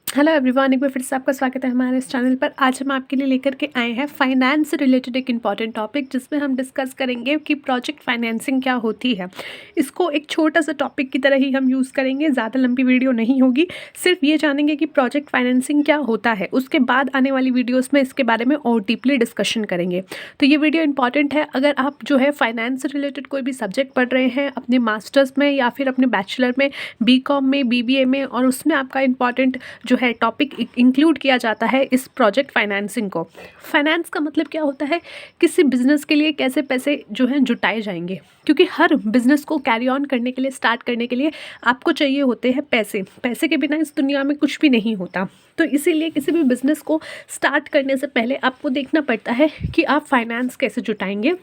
Hello everyone, एक बार फिर से आपका स्वागत है हमारे इस चैनल पर। आज हम आपके लिए लेकर के आए हैं फाइनेंस से रिलेटेड एक इम्पॉर्टेंट टॉपिक, जिसमें हम डिस्कस करेंगे कि प्रोजेक्ट फाइनेंसिंग क्या होती है। इसको एक छोटा सा टॉपिक की तरह ही हम यूज़ करेंगे, ज़्यादा लंबी वीडियो नहीं होगी। सिर्फ ये जानेंगे कि प्रोजेक्ट फाइनेंसिंग क्या होता है, उसके बाद आने वाली वीडियोज़ में इसके बारे में और डीपली डिस्कशन करेंगे। तो ये वीडियो इंपॉर्टेंट है अगर आप जो है फाइनेंस से रिलेटेड कोई भी सब्जेक्ट पढ़ रहे हैं अपने मास्टर्स में या फिर अपने बैचलर में, बीकॉम में, बीबीए में, और उसमें आपका इंपॉर्टेंट जो है टॉपिक इंक्लूड किया जाता है इस प्रोजेक्ट फाइनेंसिंग को। फाइनेंस का मतलब क्या होता है, किसी बिजनेस के लिए कैसे पैसे जो हैं जुटाए जाएंगे, क्योंकि हर बिजनेस को कैरी ऑन करने के लिए, स्टार्ट करने के लिए आपको चाहिए होते हैं पैसे। पैसे के बिना इस दुनिया में कुछ भी नहीं होता। तो इसीलिए किसी भी बिजनेस को स्टार्ट करने से पहले आपको देखना पड़ता है कि आप फाइनेंस कैसे जुटाएंगे,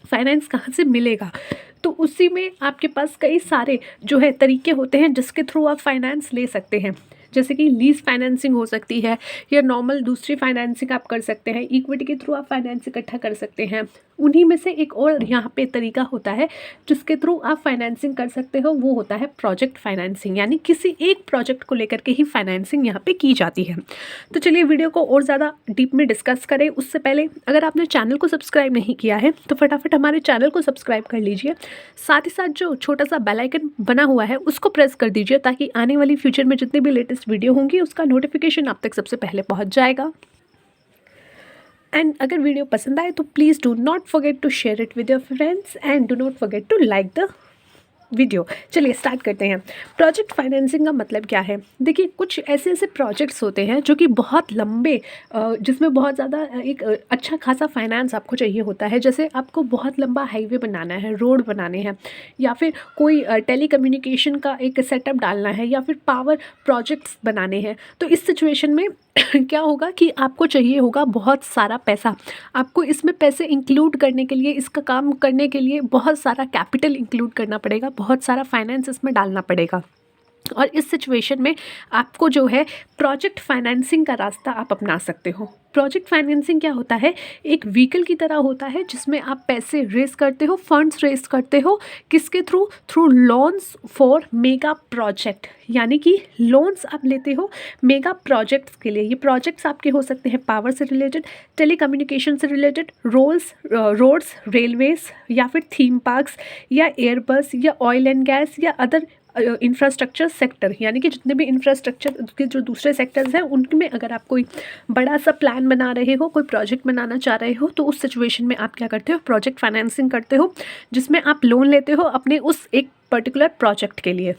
फाइनेंस कहाँ से मिलेगा। तो उसी में आपके पास कई सारे जो है तरीके होते हैं जिसके थ्रू आप फाइनेंस ले सकते हैं। जैसे कि लीज फाइनेंसिंग हो सकती है, या नॉर्मल दूसरी फाइनेंसिंग आप कर सकते हैं, इक्विटी के थ्रू आप फाइनेंस इकट्ठा कर सकते हैं। उन्हीं में से एक और यहाँ पे तरीका होता है जिसके थ्रू आप फाइनेंसिंग कर सकते हो, वो होता है प्रोजेक्ट फाइनेंसिंग, यानी किसी एक प्रोजेक्ट को लेकर के ही फाइनेंसिंग यहाँ पे की जाती है। तो चलिए वीडियो को और ज़्यादा डीप में डिस्कस करें उससे पहले अगर आपने चैनल को सब्सक्राइब नहीं किया है तो फटाफट हमारे चैनल को सब्सक्राइब कर लीजिए। साथ ही साथ जो छोटा सा बेल आइकन बना हुआ है उसको प्रेस कर दीजिए, ताकि आने वाली फ्यूचर में जितनी भी लेटेस्ट वीडियो होंगी उसका नोटिफिकेशन आप तक सबसे पहले पहुंच जाएगा। एंड अगर वीडियो पसंद आए तो please do not forget to share it with your friends and do not forget to like the video. चलिए स्टार्ट करते हैं। प्रोजेक्ट फाइनेंसिंग का मतलब क्या है। देखिए, कुछ ऐसे ऐसे प्रोजेक्ट्स होते हैं जो कि बहुत लंबे, जिसमें बहुत ज़्यादा एक अच्छा खासा फाइनेंस आपको चाहिए होता है। जैसे आपको बहुत लंबा हाईवे बनाना है, रोड बनाने हैं, या फिर कोई टेली कम्युनिकेशन का एक सेटअप डालना है, या फिर पावर प्रोजेक्ट्स बनाने हैं। तो इस सिचुएशन में क्या होगा कि आपको चाहिए होगा बहुत सारा पैसा। आपको इसमें पैसे इंक्लूड करने के लिए, इसका काम करने के लिए बहुत सारा कैपिटल इंक्लूड करना पड़ेगा, बहुत सारा फाइनेंस इसमें डालना पड़ेगा। और इस सिचुएशन में आपको जो है प्रोजेक्ट फाइनेंसिंग का रास्ता आप अपना सकते हो। प्रोजेक्ट फाइनेंसिंग क्या होता है, एक व्हीकल की तरह होता है जिसमें आप पैसे रेस करते हो, फंड्स रेस करते हो। किसके through? Through loans for mega project, यानी कि लोन्स आप लेते हो मेगा प्रोजेक्ट्स के लिए। ये प्रोजेक्ट्स आपके हो सकते हैं पावर से रिलेटेड, टेलीकम्युनिकेशन से रिलेटेड, रोड्स, रेलवेज, या फिर थीम पार्क्स, या एयरबस, या ऑयल एंड गैस, या अदर इंफ्रास्ट्रक्चर सेक्टर, यानी कि जितने भी इंफ्रास्ट्रक्चर के जो दूसरे सेक्टर्स हैं उनमें अगर आप कोई बड़ा सा प्लान बना रहे हो, कोई प्रोजेक्ट बनाना चाह रहे हो, तो उस सिचुएशन में आप क्या करते हो, प्रोजेक्ट फाइनेंसिंग करते हो, जिसमें आप लोन लेते हो अपने उस एक पर्टिकुलर प्रोजेक्ट के लिए,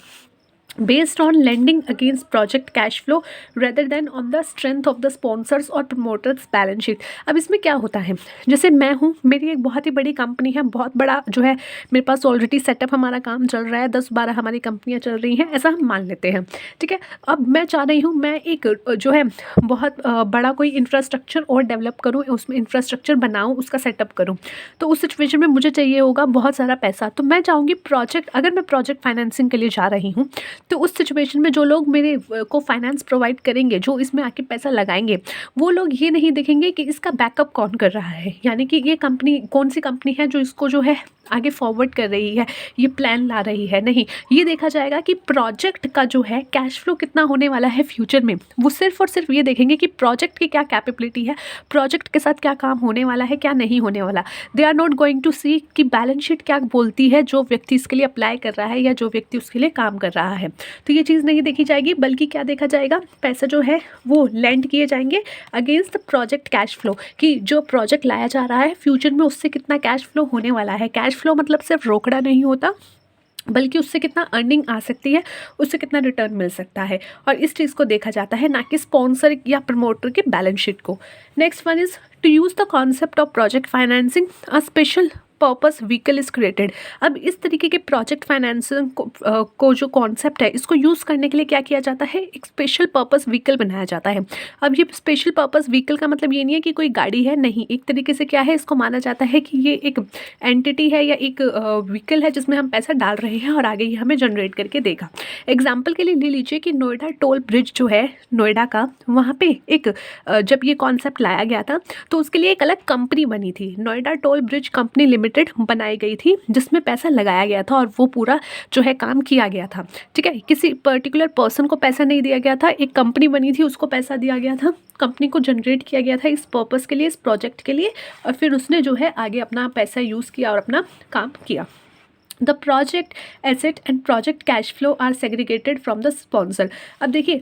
based on lending against project cash flow rather than on the strength of the sponsors और प्रमोटर्स बैलेंस शीट। अब इसमें क्या होता है, जैसे मैं हूँ, मेरी एक बहुत ही बड़ी कंपनी है, बहुत बड़ा जो है मेरे पास ऑलरेडी सेटअप, हमारा काम चल रहा है, 10-12 हमारी कंपनियाँ चल रही हैं, ऐसा हम मान लेते हैं, ठीक है। अब मैं चाह रही हूँ मैं एक जो है बहुत बड़ा कोई इंफ्रास्ट्रक्चर और डेवलप करूँ, उसमें इंफ्रास्ट्रक्चर बनाऊँ, उसका सेटअप करूँ। तो उस सिचुएशन में मुझे चाहिए होगा बहुत सारा पैसा। तो मैं चाहूँगी प्रोजेक्ट, अगर मैं प्रोजेक्ट फाइनेंसिंग के लिए जा रही हूँ, तो उस सिचुएशन में जो लोग मेरे को फाइनेंस प्रोवाइड करेंगे, जो इसमें आके पैसा लगाएंगे, वो लोग ये नहीं देखेंगे कि इसका बैकअप कौन कर रहा है, यानी कि ये कंपनी कौन सी कंपनी है जो इसको जो है आगे फॉरवर्ड कर रही है, ये प्लान ला रही है। नहीं, ये देखा जाएगा कि प्रोजेक्ट का जो है कैश फ्लो कितना होने वाला है फ्यूचर में। वो सिर्फ और सिर्फ ये देखेंगे कि प्रोजेक्ट की क्या कैपेबिलिटी है, प्रोजेक्ट के साथ क्या काम होने वाला है, क्या नहीं होने वाला। They are not going to see कि बैलेंस शीट क्या बोलती है, जो व्यक्ति इसके लिए अप्लाई कर रहा है या जो व्यक्ति उसके लिए काम कर रहा है। तो ये चीज़ नहीं देखी जाएगी, बल्कि क्या देखा जाएगा, पैसा जो है वो लैंड किए जाएंगे against the project cash flow, कि जो प्रोजेक्ट लाया जा रहा है फ्यूचर में उससे कितना कैश फ्लो होने वाला है। कैश फ्लो मतलब सिर्फ रोकड़ा नहीं होता, बल्कि उससे कितना अर्निंग आ सकती है, उससे कितना रिटर्न मिल सकता है, और इस चीज़ को देखा जाता है, ना कि स्पॉन्सर या प्रमोटर के बैलेंस शीट को। Next one is to use the concept of project financing a special purpose vehicle is created. अब इस तरीके के प्रोजेक्ट फाइनेंसिंग को जो कॉन्सेप्ट है, इसको यूज़ करने के लिए क्या किया जाता है, एक स्पेशल पर्पस व्हीकल बनाया जाता है। अब ये स्पेशल पर्पस व्हीकल का मतलब ये नहीं है कि कोई गाड़ी है, नहीं, एक तरीके से क्या है, इसको माना जाता है कि ये एक एंटिटी है या एक व्हीकल है जिसमें हम पैसा डाल रहे हैं और आगे ये हमें जनरेट करके देगा। एग्जाम्पल के लिए ले लीजिए कि नोएडा टोल ब्रिज जो है नोएडा का, वहाँ पे एक जब ये कॉन्सेप्ट लाया गया था तो उसके लिए एक अलग कंपनी बनी थी, Noida toll bridge company limited limited बनाई गई थी जिसमें पैसा लगाया गया था और वो पूरा जो है काम किया गया था। ठीक है, किसी पर्टिकुलर पर्सन को पैसा नहीं दिया गया था, एक कंपनी बनी थी उसको पैसा दिया गया था, कंपनी को जनरेट किया गया था इस पर्पस के लिए, इस प्रोजेक्ट के लिए, और फिर उसने जो है आगे अपना पैसा यूज़ किया और अपना काम किया। The project asset and project cash flow are segregated from the sponsor. अब देखिए,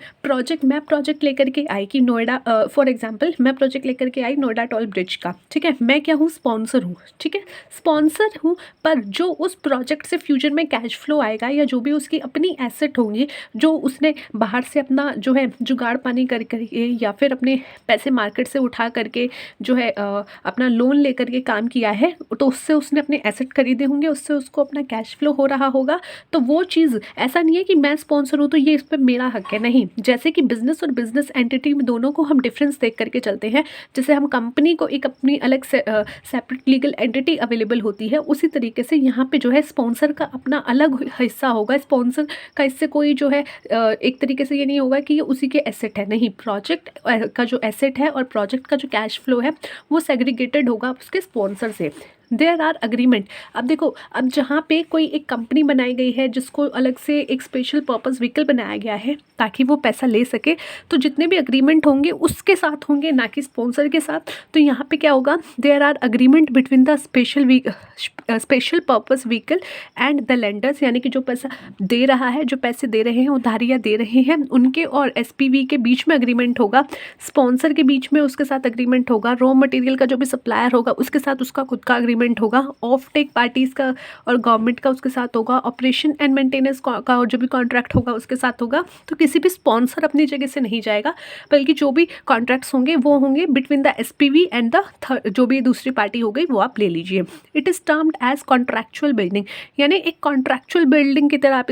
मैं प्रोजेक्ट लेकर के आई कि नोएडा, फॉर एग्जांपल मैं प्रोजेक्ट लेकर के आई नोएडा टोल ब्रिज का। ठीक है, मैं क्या हूँ, स्पॉन्सर हूँ। ठीक है, स्पॉन्सर हूँ, पर जो उस प्रोजेक्ट से फ्यूचर में कैश फ्लो आएगा या जो भी उसकी अपनी एसेट होंगी, जो उसने बाहर से अपना जो है जुगाड़ पानी कर करके या फिर अपने पैसे मार्केट से उठा करके जो है अपना लोन लेकर के काम किया है, तो उससे उसने अपने एसेट खरीदे होंगे, उससे उसको अपना कैश फ्लो हो रहा होगा। तो वो चीज़ ऐसा नहीं है कि मैं स्पॉन्सर हूँ तो ये इस पर मेरा हक है, नहीं। जैसे कि बिजनेस और बिजनेस एंटिटी में दोनों को हम डिफरेंस देख करके चलते हैं, जैसे हम कंपनी को एक अपनी अलग से सेपरेट लीगल एंटिटी अवेलेबल होती है, उसी तरीके से यहाँ पे जो है स्पॉन्सर का अपना अलग हिस्सा होगा। स्पॉन्सर का इससे कोई जो है एक तरीके से ये नहीं होगा कि ये उसी के एसेट है, नहीं। प्रोजेक्ट का जो एसेट है और प्रोजेक्ट का जो कैश फ्लो है वो सेग्रीगेटेड होगा उसके स्पॉन्सर से। There are agreement. अब देखो, अब जहाँ पे कोई एक कंपनी बनाई गई है जिसको अलग से एक स्पेशल पर्पस व्हीकल बनाया गया है ताकि वो पैसा ले सके, तो जितने भी अग्रीमेंट होंगे उसके साथ होंगे, ना कि स्पॉन्सर के साथ। तो यहाँ पे क्या होगा, there are agreement between the special purpose vehicle and the lenders, यानी कि जो पैसा दे रहा है, जो पैसे दे रहे हैं, उधारियाँ दे रहे हैं, उनके और एसपीवी के बीच में अग्रीमेंट होगा, स्पॉन्सर के बीच में उसके साथ अग्रीमेंट होगा, रॉ मटेरियल का जो भी सप्लायर होगा उसके साथ उसका खुद का अग्रीमेंट होगा, ऑफ टेक पार्टीज़ का और गवर्नमेंट का उसके साथ होगा, ऑपरेशन एंड मेंटेनेंस का और जो भी कॉन्ट्रैक्ट होगा उसके साथ होगा। तो किसी भी स्पॉन्सर अपनी जगह से नहीं जाएगा, बल्कि जो भी कॉन्ट्रैक्ट्स होंगे वो होंगे between the SPV and the जो भी दूसरी पार्टी हो गई वो आप ले लीजिए। It is termed as contractual building, यानी एक कॉन्ट्रैक्चुअल बिल्डिंग की तरह आप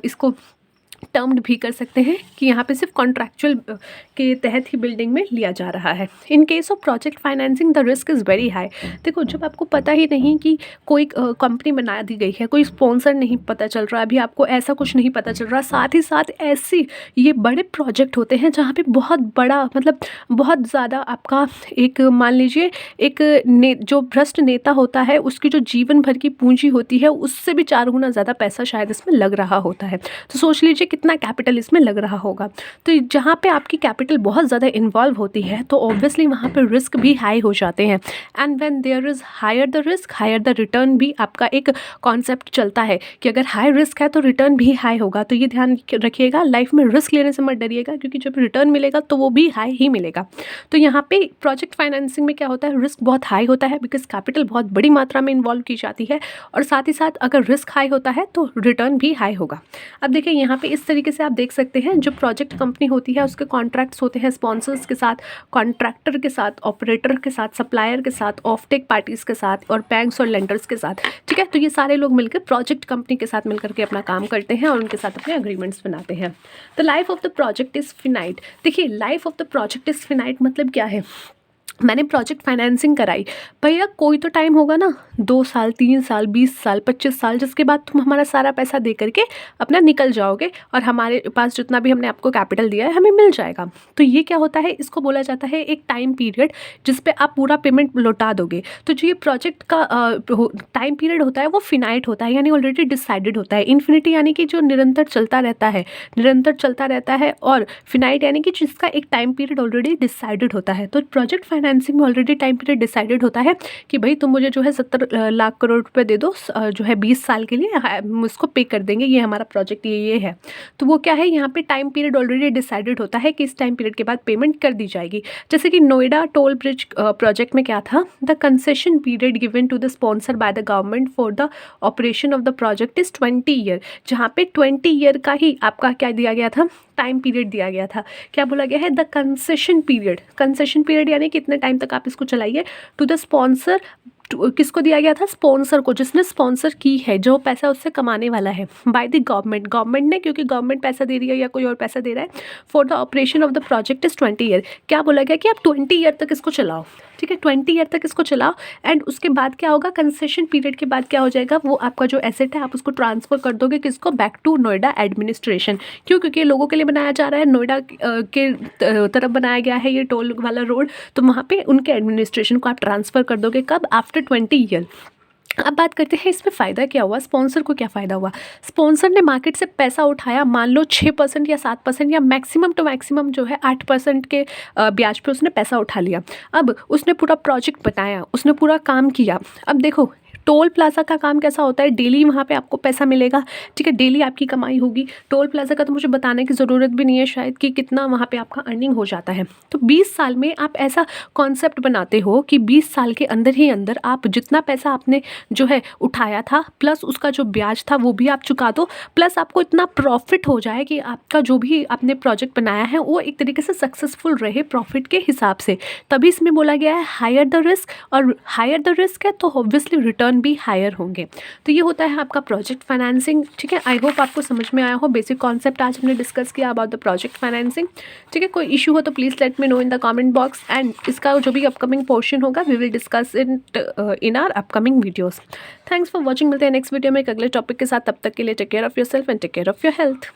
इसको टर्म्ड भी कर सकते हैं कि यहाँ पे सिर्फ कॉन्ट्रैक्चुअल के तहत ही बिल्डिंग में लिया जा रहा है। In case of project financing the risk is very high. देखो, जब आपको पता ही नहीं कि कोई कंपनी बना दी गई है, कोई स्पॉन्सर नहीं पता चल रहा, अभी आपको ऐसा कुछ नहीं पता चल रहा, साथ ही साथ ऐसी ये बड़े प्रोजेक्ट होते हैं जहाँ पे बहुत बड़ा, मतलब बहुत ज़्यादा आपका एक, मान लीजिए एक जो भ्रष्ट नेता होता है उसकी जो जीवन भर की पूंजी होती है उससे भी 4 गुना ज़्यादा पैसा शायद इसमें लग रहा होता है। तो सोच लीजिए कितना कैपिटल इसमें लग रहा होगा। तो जहाँ पे आपकी कैपिटल बहुत ज़्यादा इन्वॉल्व होती है तो ऑब्वियसली वहाँ पे रिस्क भी हाई हो जाते हैं। And when there is higher the risk higher the return भी आपका एक कॉन्सेप्ट चलता है कि अगर हाई रिस्क है तो रिटर्न भी हाई होगा। तो ये ध्यान रखिएगा, लाइफ में रिस्क लेने से मत डरिएगा, क्योंकि जब रिटर्न मिलेगा तो वो भी हाई ही मिलेगा। तो यहाँ पे प्रोजेक्ट फाइनेंसिंग में क्या होता है, रिस्क बहुत हाई होता है बिकॉज कैपिटल बहुत बड़ी मात्रा में इन्वॉल्व की जाती है, और साथ ही साथ अगर रिस्क हाई होता है तो रिटर्न भी हाई होगा। अब देखिए, यहाँ पे इस तरीके से आप देख सकते हैं, जो प्रोजेक्ट कंपनी होती है उसके कॉन्ट्रैक्ट्स होते हैं स्पॉन्सर्स के साथ, कॉन्ट्रैक्टर के साथ, ऑपरेटर के साथ, सप्लायर के साथ, ऑफ टेक पार्टीज़ के साथ और बैंक्स और लेंडर्स के साथ। ठीक है, तो ये सारे लोग मिलकर प्रोजेक्ट कंपनी के साथ मिलकर के अपना काम करते हैं और उनके साथ अपने अग्रीमेंट्स बनाते हैं। The life of the project is finite. देखिए, life of the project is finite मतलब क्या है, मैंने प्रोजेक्ट फाइनेंसिंग कराई, भैया कोई तो टाइम होगा ना, 2 साल, 3 साल, 20 साल, 25 साल, जिसके बाद तुम हमारा सारा पैसा दे करके अपना निकल जाओगे और हमारे पास जितना भी हमने आपको कैपिटल दिया है हमें मिल जाएगा। तो ये क्या होता है, इसको बोला जाता है एक टाइम पीरियड जिस पे आप पूरा पेमेंट लौटा दोगे। तो जो ये प्रोजेक्ट का टाइम पीरियड होता है वो फिनाइट होता है, यानी ऑलरेडी डिसाइडेड होता है। इन्फिनिटी यानी कि जो निरंतर चलता रहता है, निरंतर चलता रहता है, और फिनाइट यानी कि जिसका एक टाइम पीरियड ऑलरेडी डिसाइडेड होता है। तो प्रोजेक्ट फाइनेंसिंग में ऑलरेडी टाइम पीरियड डिसाइडेड होता है कि भाई तुम मुझे जो है 70 लाख करोड़ रुपए दे दो जो है 20 साल के लिए, हम इसको पे कर देंगे, ये हमारा प्रोजेक्ट ये है। तो वो क्या है, यहाँ पे टाइम पीरियड ऑलरेडी डिसाइडेड होता है कि इस टाइम पीरियड के बाद पेमेंट कर दी जाएगी। जैसे कि नोएडा टोल ब्रिज प्रोजेक्ट में क्या था, the concession period given to the sponsor by the government for the operation of the project is 20 year. जहाँ पे 20 ईयर का ही आपका क्या दिया गया था, टाइम पीरियड दिया गया था। क्या बोला गया है, the concession period. Concession period यानी कितने टाइम तक आप इसको चलाइए, टू द स्पॉन्सर। किसको दिया गया था, स्पॉन्सर को, जिसने स्पॉन्सर की है, जो पैसा उससे कमाने वाला है, बाय द गवर्नमेंट। गवर्नमेंट ने, क्योंकि गवर्नमेंट पैसा दे रही है या कोई और पैसा दे रहा है, for the operation of the project is 20 year. क्या बोला गया कि आप 20 ईयर तक इसको चलाओ। ठीक है, 20 ईयर तक इसको चलाओ। एंड उसके बाद क्या होगा, कंसेशन पीरियड के बाद क्या हो जाएगा, वो आपका जो एसेट है आप उसको ट्रांसफर कर दोगे किसको, बैक टू नोएडा एडमिनिस्ट्रेशन। क्यों, क्योंकि लोगों के लिए बनाया जा रहा है, नोएडा के तरफ बनाया गया है ये टोल वाला रोड, तो वहाँ पे उनके एडमिनिस्ट्रेशन को आप ट्रांसफ़र कर दोगे। कब, आफ्टर 20 ईयर। अब बात करते हैं इसमें फ़ायदा क्या हुआ, स्पॉन्सर को क्या फ़ायदा हुआ। स्पॉन्सर ने मार्केट से पैसा उठाया, मान लो 6% या 7% या मैक्सिमम टू मैक्सिमम जो है 8% के ब्याज पे उसने पैसा उठा लिया। अब उसने पूरा प्रोजेक्ट बनाया, उसने पूरा काम किया। अब देखो टोल प्लाज़ा का काम कैसा होता है, डेली वहाँ पे आपको पैसा मिलेगा, ठीक है, डेली आपकी कमाई होगी। टोल प्लाज़ा का तो मुझे बताने की ज़रूरत भी नहीं है शायद कि कितना वहाँ पे आपका अर्निंग हो जाता है। तो 20 साल में आप ऐसा कॉन्सेप्ट बनाते हो कि 20 साल के अंदर ही अंदर आप जितना पैसा आपने जो है उठाया था प्लस उसका जो ब्याज था वो भी आप चुका दो, प्लस आपको इतना प्रॉफिट हो जाए कि आपका जो भी आपने प्रोजेक्ट बनाया है वो एक तरीके से सक्सेसफुल रहे प्रॉफिट के हिसाब से। तभी इसमें बोला गया है हायर द रिस्क, और हायर द रिस्क है तो ऑब्वियसली रिटर्न भी हायर होंगे। तो ये होता है आपका प्रोजेक्ट फाइनेंसिंग, ठीक है। आई होप आपको समझ में आया हो, बेसिक कॉन्सेप्ट आज हमने डिस्कस किया अबाउट द प्रोजेक्ट फाइनेंसिंग, ठीक है। कोई इशू हो तो please let me know in the comment box, and इसका जो भी अपकमिंग पोर्शन होगा we will discuss in our upcoming videos. Thanks for watching, मिलते हैं नेक्स्ट वीडियो में एक अगले टॉपिक के साथ। तब तक के लिए take care of yourself and take care of your health.